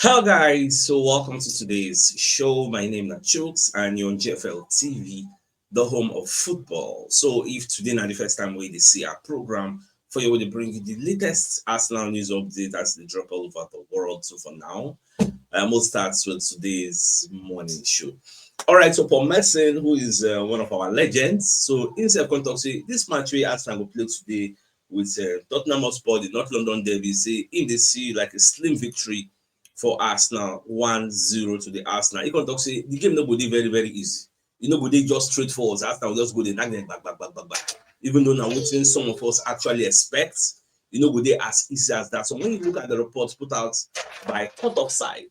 Hello guys, so welcome to today's show. My name is CHUKS and you're on JFL TV, the home of football. So if today not the first time we see our program, for you to bring you the latest Arsenal news update as they drop all over the world. So for now, we'll start with today's morning show. All right, so Paul Merson, who is one of our legends, so instead of contact, this match we Arsenal will play today with Tottenham Hotspur, the North London Derby, say in the see like a slim victory for Arsenal 1-0 to the Arsenal. You can talk say the game no go dey very very easy. You know go dey just straightforward. Arsenal will just go dey knock them back. Even though now wetin some of us actually expect, you know go dey as easy as that. So when you look at the reports put out by Cut Offside,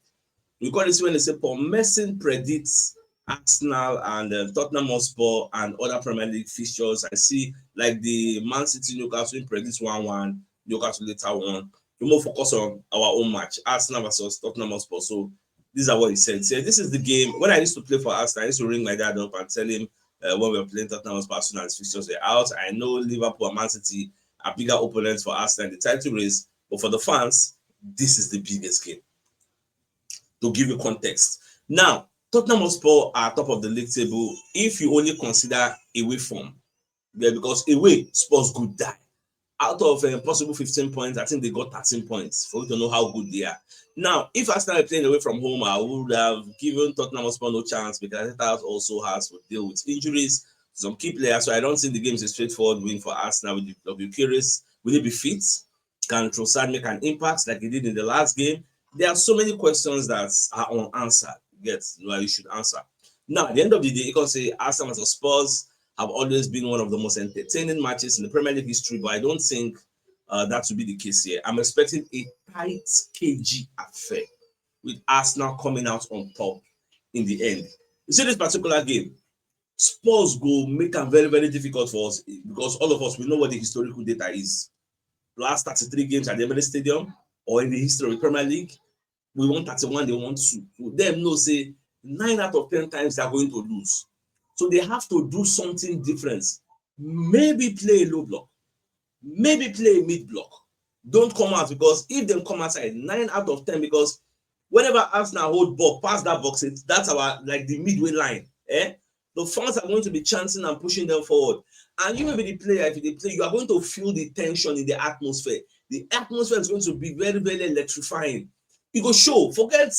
we call this when they say Paul Merson predicts Arsenal and Tottenham Hotspur and other Premier League fixtures. I see like the Man City Newcastle predicts 1-1, Newcastle later won. We more focus on our own match, Arsenal versus Tottenham Hotspur. So these are what he said. He said, this is the game. When I used to play for Arsenal, I used to ring my dad up and tell him when we were playing Tottenham Hotspur, as soon as fixtures were out. I know Liverpool and Man City are bigger opponents for Arsenal in the title race, but for the fans, this is the biggest game. To give you context. Now, Tottenham Hotspur are top of the league table if you only consider away form. Yeah, because away, Spurs could die. Out of possible 15 points, I think they got 13 points for you to know how good they are. Now, if I started playing away from home, I would have given Tottenham Hotspur no chance because Arteta also has to deal with injuries, some key players. So I don't think the game is a straightforward win for Arsenal. Will be curious, will he be fit? Can Trossard make an impact like he did in the last game? There are so many questions that are unanswered. You should answer. Now, at the end of the day, you can say Arsenal versus Spurs have always been one of the most entertaining matches in the Premier League history, but I don't think that will be the case here. I'm expecting a tight, cagey affair with Arsenal coming out on top in the end. You see this particular game, Spurs go make it very, very difficult for us because all of us, we know what the historical data is. Last 33 games at the Emirates Stadium or in the history of the Premier League, we won 31, they won 2. So them know say 9 out of 10 times they are going to lose. So they have to do something different. Maybe play a low block. Maybe play a mid block. Don't come out because if they come outside, 9 out of 10, because whenever Arsenal hold ball past that box, that's our like the midway line. The fans are going to be chanting and pushing them forward. And you may be the player, if they play, you are going to feel the tension in the atmosphere. The atmosphere is going to be very, very electrifying. You go show, forget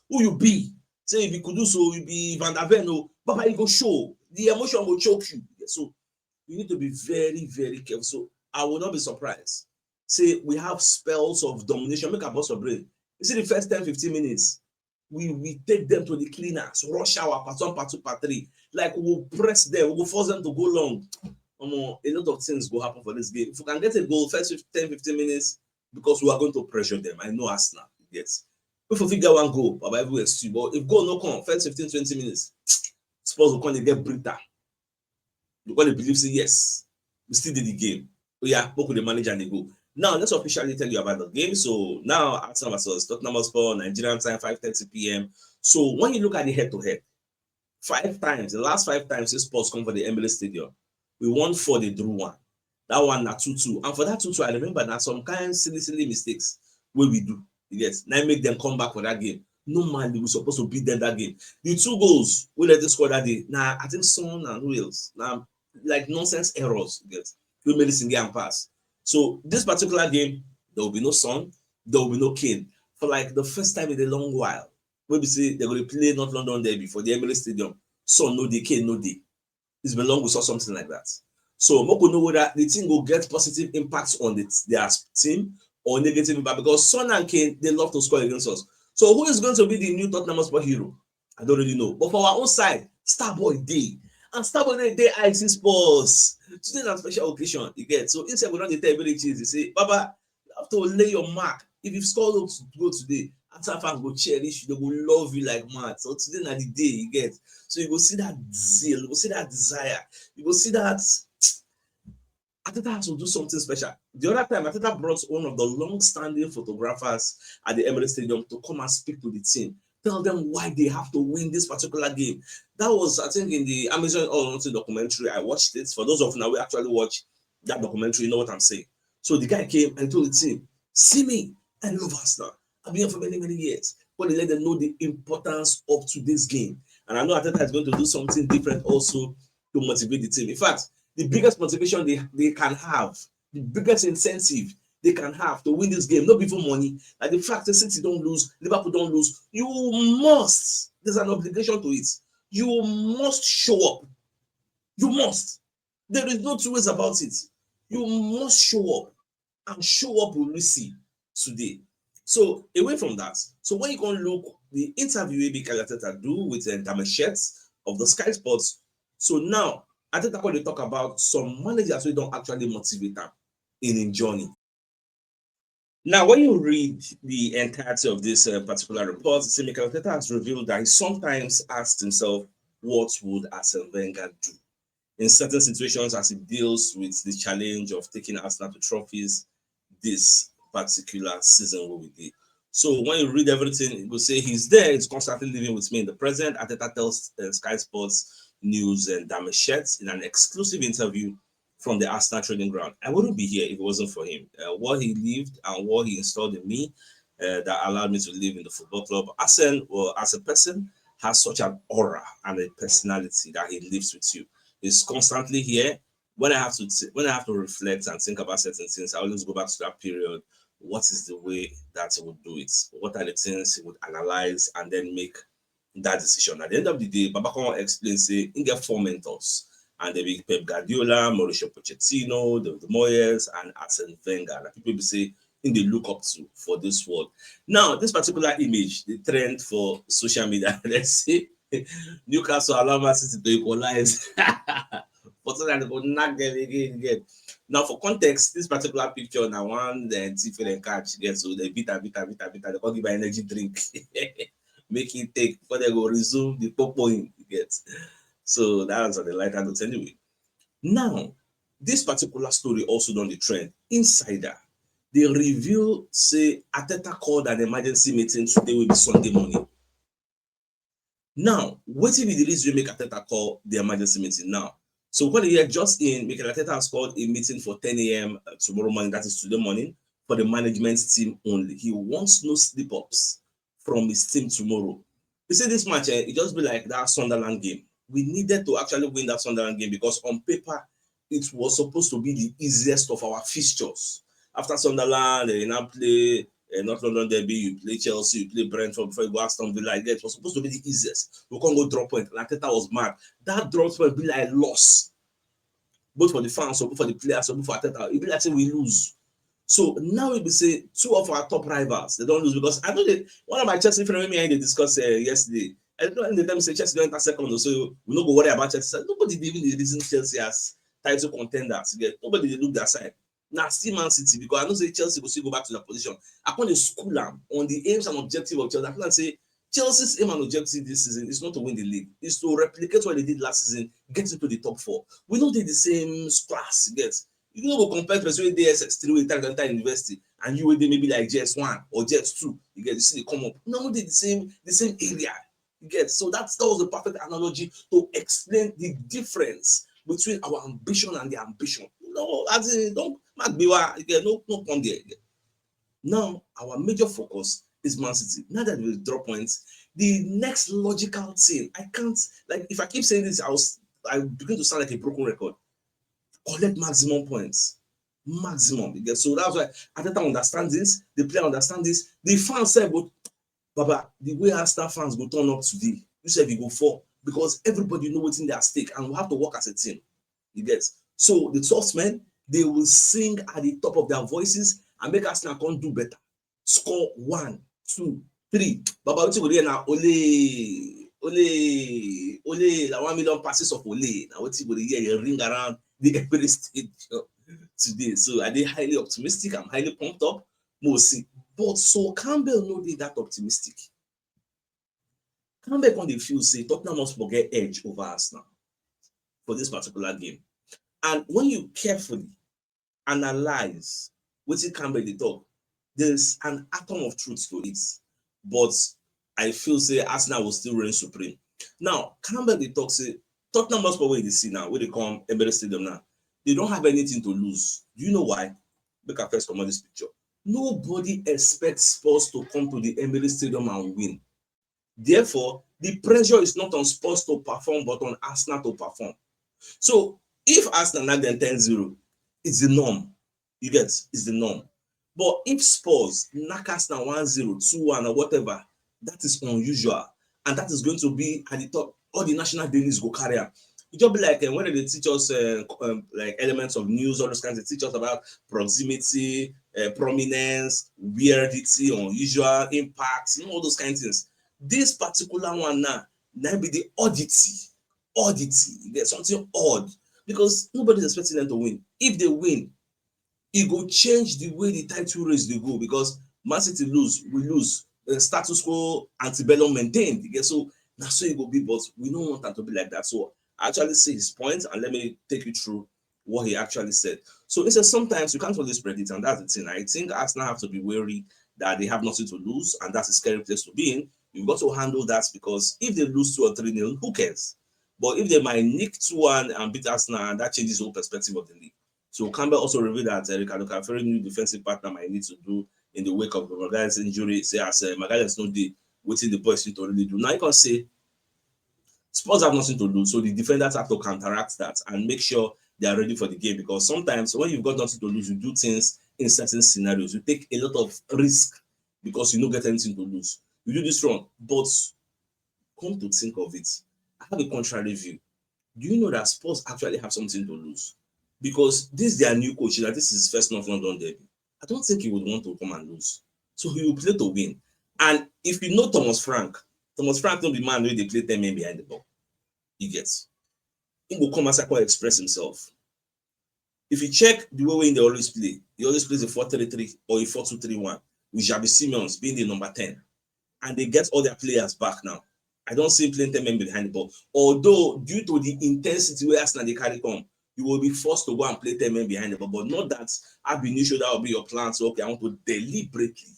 who you be. Say if you could do so, you be Van der Ven, but you go show. The emotion will choke you. So you need to be very, very careful. So I will not be surprised. Say we have spells of domination. Make a boss of brain. You see the first 10-15 minutes, we take them to the cleaners, rush our part 1, part 2, part 3. Like we'll press them, we'll force them to go long. A lot of things will happen for this game. If we can get a goal first 10-15 minutes, because we are going to pressure them. I know Arsenal. Yes. If we figure one goal, but everywhere is but if goal no come, first 15-20 minutes, Spurs will come and get brutal. Because they believe say yes, we still did the game. So yeah, both with the manager and they go. Now let's officially tell you about the game. So now Arsenal versus Tottenham Hotspur, Nigerian time, 5:30 p.m. So when you look at the head-to-head, 5 times, the last 5 times the Spurs come for the Emirates Stadium, we won 4, they drew 1. That one na 2-2. And for that 2-2, I remember now some kind of silly mistakes where we do. Yes, now make them come back for that game. Normally, we're supposed to beat them that game. The 2 goals we let them score that day. Now, I think Son and who else? Now, like nonsense errors. Yes, we made this in game pass. So this particular game, there will be no Son, there will be no Kane. For like the first time in a long while, maybe say they're going to play North London Derby for the Emirates Stadium. Son no day, Kane no day. It's been long we saw something like that. So Moko know whether the team will get positive impacts on their team or negative impact, because Son and Kane, they love to score against us. So who is going to be the new Tottenham Hotspur hero? I don't really know. But for our own side, Starboy Day. And Starboy Day, I see Spurs. Today is a special occasion, you get. So instead we don't tell everybody cheese, you say, Baba, you have to lay your mark. If you've scored up to go today, after fans go cherish you, they will love you like mad. So today na the day, you get. So you go see that zeal, you go see that desire, you go see that Arteta has to do something special. The other time, Arteta brought one of the long-standing photographers at the Emirates Stadium to come and speak to the team, tell them why they have to win this particular game. That was, I think, in the Amazon All documentary. I watched it. For those of you now, we actually watch that documentary, you know what I'm saying. So the guy came and told the team, see me, I love Arsenal. I've been here for many, many years. but they let them know the importance of today's game. And I know Arteta is going to do something different also to motivate the team. In fact, the biggest motivation they can have, the biggest incentive they can have to win this game, not before money, like the fact that City don't lose, Liverpool don't lose, you must, there's an obligation to it. You must show up. You must. There is no two ways about it. You must show up, and show up will we see today. So away from that, so when you can look the interview Mikel Arteta do with Damashet of the Sky Sports, so now Arteta when they talk about some managers who don't actually motivate them in journey. Now, when you read the entirety of this particular report, Mikel Arteta has revealed that he sometimes asks himself, what would Arsene Wenger do in certain situations as he deals with the challenge of taking Arsenal to trophies this particular season will be. So when you read everything, it will say he's there, he's constantly living with me in the present. Arteta tells Sky Sports News and Damashet in an exclusive interview from the Arsenal training ground. I wouldn't be here if it wasn't for him. What he lived and what he installed in me that allowed me to live in the football club. Arsene, well, as a person, has such an aura and a personality that he lives with you. He's constantly here. When I have to reflect and think about certain things, I always go back to that period. What is the way that he would do it? What are the things he would analyze and then make that decision? At the end of the day, Babacon explains, say, he get 4 mentors. And they be Pep Guardiola, Mauricio Pochettino, the Moyes, and Arsene Wenger. That people say in they look up to for this world. Now, this particular image, the trend for social media, let's say Newcastle allow Man City to equalize. But so that they go knock them again. Now, for context, this particular picture now one the Tifel and catch gets so they beat. They can't give an energy drink, make it take before they go resume the popo in get. So that's on the lighter note anyway. Now, this particular story also done the trend. Insider, they reveal say Arteta called an emergency meeting today will be Sunday morning. Now, what if the reason make Arteta call the emergency meeting now? So what you just in, Mikel Arteta has called a meeting for 10 a.m. Tomorrow morning, that is today morning, for the management team only. He wants no slip-ups from his team tomorrow. He said this match, it just be like that Sunderland game. We needed to actually win that Sunderland game because on paper, it was supposed to be the easiest of our fixtures. After Sunderland, they now play North London Derby, you play Chelsea, you play Brentford before you go Aston Villa. It was supposed to be the easiest. We can't go drop point. And Arteta was mad. That drop point be like loss. Both for the fans, or both for the players, or both for Arteta. It be like say we lose. So now we be say 2 of our top rivals, they don't lose because I know that one of my Chelsea friends me and they discussed yesterday. I don't know in the time say Chelsea don't enter second, so we don't go worry about Chelsea. Nobody even reason Chelsea as title contenders. Nobody they look their side. Now still Man City because I know say Chelsea will still go back to that position. I want to school them on the aims and objective of Chelsea. I can say Chelsea's aim and objective this season is not to win the league, it's to replicate what they did last season, get into the top 4. We don't do the same class, you know, go compare to the DSS3 with Target University, and you will maybe like JS1 or JS2. You see they come up. No, they the same area. So that was the perfect analogy to explain the difference between our ambition and their ambition. No, as in, don't no come there. Now, our major focus is Man City. Now that we drop points, the next logical thing, I can't, like, if I keep saying this, I begin to sound like a broken record. Collect maximum points. Maximum. So that's why Arteta understands this, the player understands this, the fans say, but Baba, the way Arsenal fans go turn up today, you said we go 4 because everybody know what's in their stake and we have to work as a team. So the soft men, they will sing at the top of their voices and make Arsenal come do better. Score 1, 2, 3. Baba, what you now? Ole, like 1 million passes of Ole. Now what you hear ring around the Emirates Stadium today. So are they highly optimistic? I'm highly pumped up. We'll see. But so Campbell no dey that optimistic. Campbell can feel say Tottenham must forget edge over Arsenal for this particular game. And when you carefully analyze what Campbell dey talk, there's an atom of truth to it. But I feel say Arsenal will still reign supreme. Now, Campbell dey talk say Tottenham must where they see now, where they come Emirates Stadium now. They don't have anything to lose. Do you know why? Make I first come on this picture. Nobody expects Spurs to come to the Emirates Stadium and win. Therefore, the pressure is not on Spurs to perform, but on Arsenal to perform. So if Arsenal knock them 10-0, it's the norm. You get, it's the norm. But if Spurs knock Arsenal 1-0, 2-1, or whatever, that is unusual. And that is going to be at the top. All the national dailies go carry am. It just be like when they teach us like elements of news, all those kinds. They teach us about proximity, prominence, weirdity, unusual impacts, all those kinds of things. This particular one now be the oddity. You get something odd because nobody's expecting them to win. If they win, it go change the way the title race dey go because Man City lose, we lose. Status quo antebellum maintained. You get, so na so e go be, but we no want am to be like that. So I actually see his point, and let me take you through what he actually said. So he says sometimes you can't always predict, and that's the thing. I think Arsenal have to be wary that they have nothing to lose, and that's a scary place to be in. You've got to handle that because if they lose 2 or 3-0, who cares? But if they might nick 2-1 and beat Arsenal, that changes the whole perspective of the league. So Campbell also revealed that Ricardo Caffer's new defensive partner might need to do in the wake of Magalhaes injury. Say as Magalhaes no dey, wetin the boys need to really do. Now you can say Spurs have nothing to lose, so the defenders have to counteract that and make sure they are ready for the game. Because sometimes when you've got nothing to lose, you do things in certain scenarios. You take a lot of risk because you don't get anything to lose. You do this wrong, but come to think of it, I have a contrary view. Do you know that Spurs actually have something to lose? Because this is their new coach, that this is his first North London derby. I don't think he would want to come and lose. So he will play to win. And if you know Thomas Frank don't be man wey dey play 10 men behind the ball. He gets. He will come and express himself. If you check the way they always play, he always plays a 4-3-3 or a 4-2-3-1 with Xabi Simons being the number 10. And they get all their players back now. I don't see him playing 10 men behind the ball. Although, due to the intensity where Arsenal they carry come, you will be forced to go and play 10 men behind the ball. But not that ab initio that will be your plan. So, okay, I want to deliberately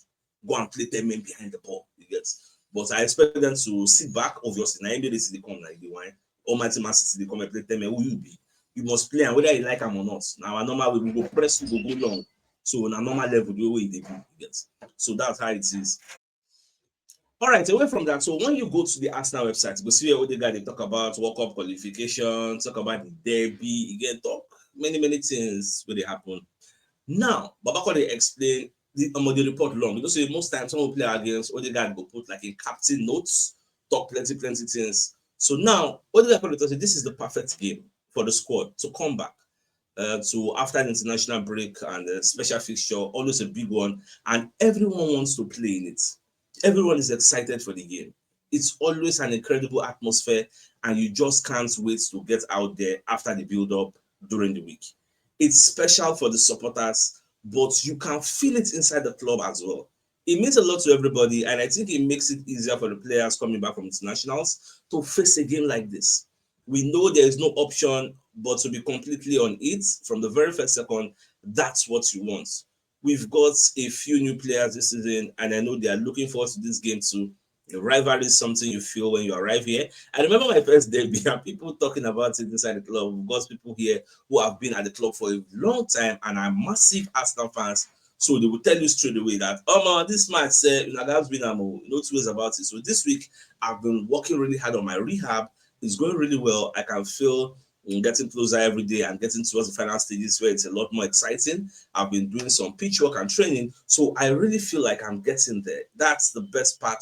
go and play 10 men behind the ball. You get. But I expect them to sit back, obviously. Now, NBA they come like the wine. Almighty Man City, they come and play 10 men. Who you be? You must play, and whether you like them or not. Now, our normal way, we go press, we go long. So, on a normal level, the way they do, you get. So, that's how it is. All right, away from that, so when you go to the Arsenal website, you see where Odegaard they talk about World Cup qualification, talk about the derby, again, talk many things where they happen. Now, Babako they explain the report long because most times when we play against Odegaard go put like a captain notes, talk plenty things. So now Odegaard say this is the perfect game for the squad to come back. So after an international break and a special fixture, always a big one, and everyone wants to play in it. Everyone is excited for the game. It's always an incredible atmosphere, and you just can't wait to get out there after the build-up during the week. It's special for the supporters, but you can feel it inside the club as well. It means a lot to everybody, and I think it makes it easier for the players coming back from internationals to face a game like this. We know there is no option but to be completely on it from the very first second. That's what you want. We've got a few new players this season, and I know they are looking forward to this game too. The rivalry is something you feel when you arrive here. I remember my first debut, and people talking about it inside the club. We've got people here who have been at the club for a long time and are massive Arsenal fans. So they will tell you straight away that, oh man, this match, that's been no two ways about it. So this week, I've been working really hard on my rehab. It's going really well. I can feel getting closer every day and getting towards the final stages where it's a lot more exciting. I've been doing some pitch work and training, so I really feel like I'm getting there. That's the best part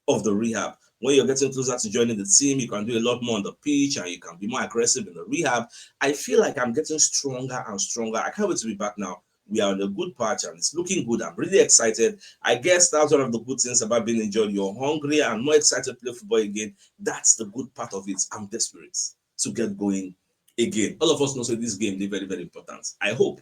of the rehab. When you're getting closer to joining the team, you can do a lot more on the pitch and you can be more aggressive in the rehab. I feel like I'm getting stronger and stronger. I can't wait to be back now. We are on a good patch and it's looking good. I'm really excited. I guess that's one of the good things about being injured. You're hungry and more excited to play football again. That's the good part of it. I'm desperate to get going again. All of us know this game is very, very important. I hope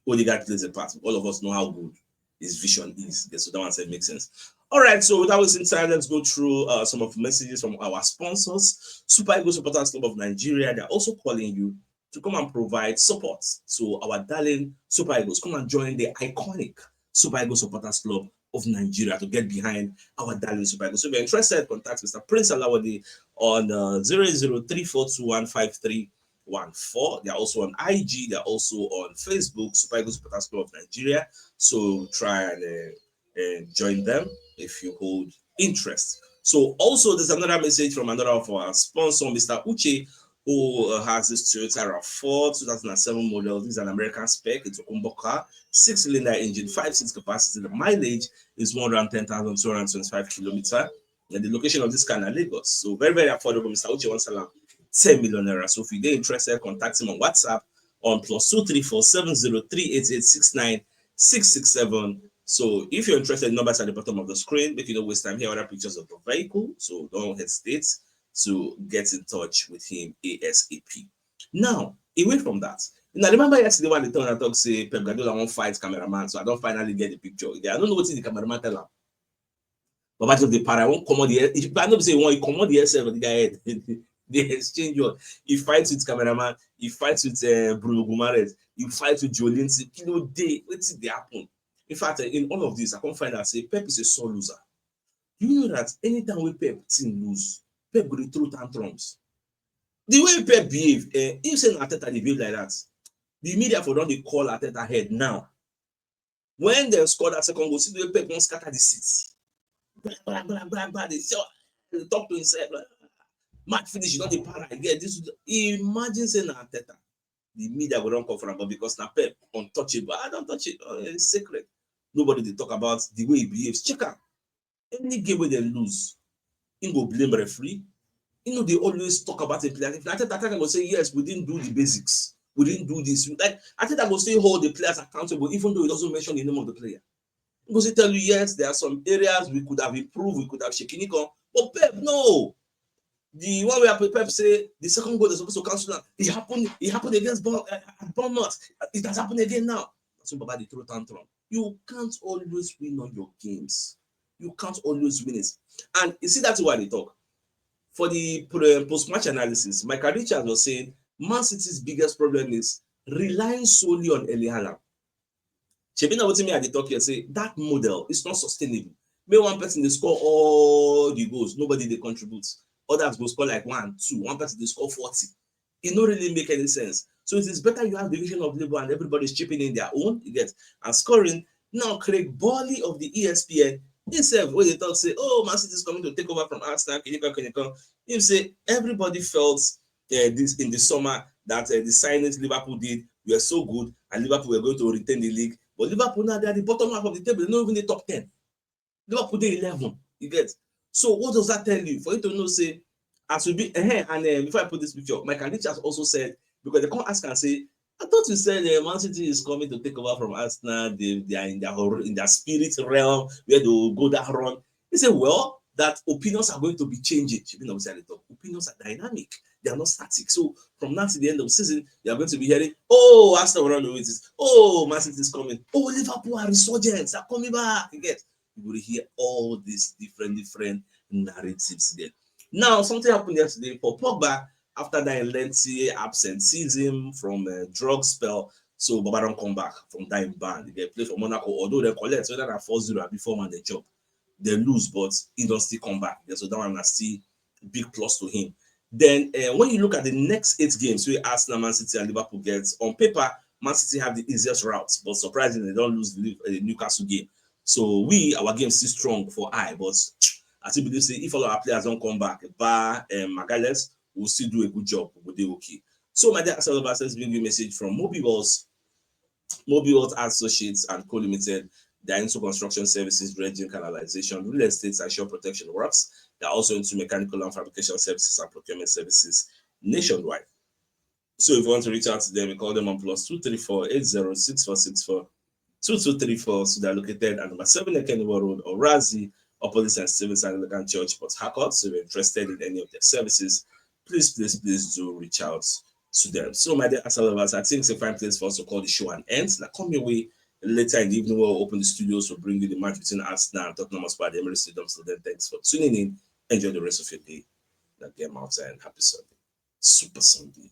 Odegaard plays a part. All of us know how good his vision is. Okay, so that one said makes sense. All right, so without wasting time, let's go through some of the messages from our sponsors. Super Eagles Supporters Club of Nigeria, they're also calling you to come and provide support to our darling Super Eagles. Come and join the iconic Super Eagles Supporters Club of Nigeria to get behind our darling Super Eagles. So if you're interested, contact Mr. Prince Alawadi on 00342153 23414. They're also on IG. They're also on Facebook, Super Eagles Supporters Club of Nigeria. So try and join them if you hold interest. So also there's another message from another of our sponsor, Mr. Uche, who has this Toyota RAV4 2007 model. This is an American spec. It's a combo car, 6-cylinder engine, 5 seats capacity. The mileage is 110,225 kilometers. And the location of this car is Lagos. So very, very affordable. Mr. Uche wants around 10 million naira. So if you get interested, contact him on WhatsApp on +234 703 8869 667. So if you're interested, the numbers at the bottom of the screen. Make you don't waste time here. Other pictures of the vehicle. So don't hesitate to get in touch with him ASAP. Now, away from that, now remember yesterday when they told I talk say Pep Guardiola won't fight cameraman, so I don't finally get the picture. I don't know what the cameraman tell him. But much of the para won't come on the air. If I don't say one, you come on the air the guy they exchange your. He fights with cameraman, he fights with Bruno Guimaraes, he fights with Jolinton. Day, what's it happen? In fact, in all of this, I can't find out say Pep is a sore loser. You know that anytime we Pep team lose, Pep go through tantrums. The way Pep behave, if say Arteta they behave like that, the media for don't they call Arteta head now. When they score that second goal, see the way Pep won't scatter the seats. Blah, blah, blah, blah. They talk to himself. Match finish, you know the para again. Imagine saying Arteta. The media will don't come from him, but because now Pep untouchable. I don't touch it. It's secret. Nobody they talk about the way he behaves. Check out. Any game where they lose, he go blame referee. You know, they always talk about it. If Arteta will say, yes, we didn't do the basics. We didn't do this. Like Arteta will say hold the players accountable, even though he doesn't mention the name of the player. He will say tell you, yes, there are some areas we could have improved, we could have shaken it on. But Pep, no. The one where Pep say the second goal is supposed to cancel now. It happened against Bournemouth. It has happened again now. That's about the throw tantrum. You can't always win on your games. You can't always win it. And you see that's why they talk. For the post-match analysis, Michael Richards was saying Man City's biggest problem is relying solely on Erling Haaland. Shebina what me at the talk here say that model is not sustainable. May one person they score all the goals, nobody they contributes. Others go score like 1, 2, one person they score 40. It don't really make any sense. So it is better you have division of labor and everybody's chipping in their own, you get, and scoring. Now Craig Bawley of the ESPN himself, when they talk say, oh, Man City is coming to take over from Arsenal, can you come? He say everybody felt this in the summer that the signings Liverpool did were so good and Liverpool were going to retain the league. But Liverpool now, they are at the bottom half of the table, they're not even the top 10. Liverpool they 11, you get. So what does that tell you? For you to know, say, as we be and before I put this picture, Michael Richards also said, because they can't ask and say, I thought you said Man City is coming to take over from Arsenal. They are in their spirit realm where they will go that run. He said, well, that opinions are going to be changing. Opinions are dynamic. They are not static. So from now to the end of the season, you are going to be hearing, oh, Arsenal will run away with this. Oh, Man City is coming. Oh, Liverpool are resurgent. They're coming back. You get. You will hear all these different narratives there. Now, something happened yesterday for Pogba after that lengthy absenteeism from a drug spell. So Baba don't come back from that ban. They play for Monaco, although they collect whether they're 4-0 before man the job. They lose, but he don't still come back. So that one is still big plus to him. Then when you look at the next 8 games, where Arsenal, Man City, and Liverpool gets on paper, Man City have the easiest routes, but surprisingly, they don't lose the Newcastle game. So our game is still strong for but I still believe say if all our players don't come back, Bar Magalhaes will still do a good job. We'll do okay. So my dear Asylum says bring you a message from Mobiles Associates and Co Limited. They are into construction services, dredging, canalization, real estate, and shore protection works. They are also into mechanical and fabrication services and procurement services nationwide. So if you want to reach out to them, you call them on +234 806464 2234. So they're located at number 7 Ekeniwa Road, or Razi, opposite St. Stephen's Anglican Church, Port Harcourt. So if you're interested in any of their services, please do reach out to them. So my dear Asalovers, I think it's a fine place for us to call the show an end. Now come your way later in the evening. We'll open the studios to bring you the match between Arsenal and Tottenham Hotspur at the Emirates Stadium. So then thanks for tuning in. Enjoy the rest of your day. Now get out and happy Sunday. Super Sunday.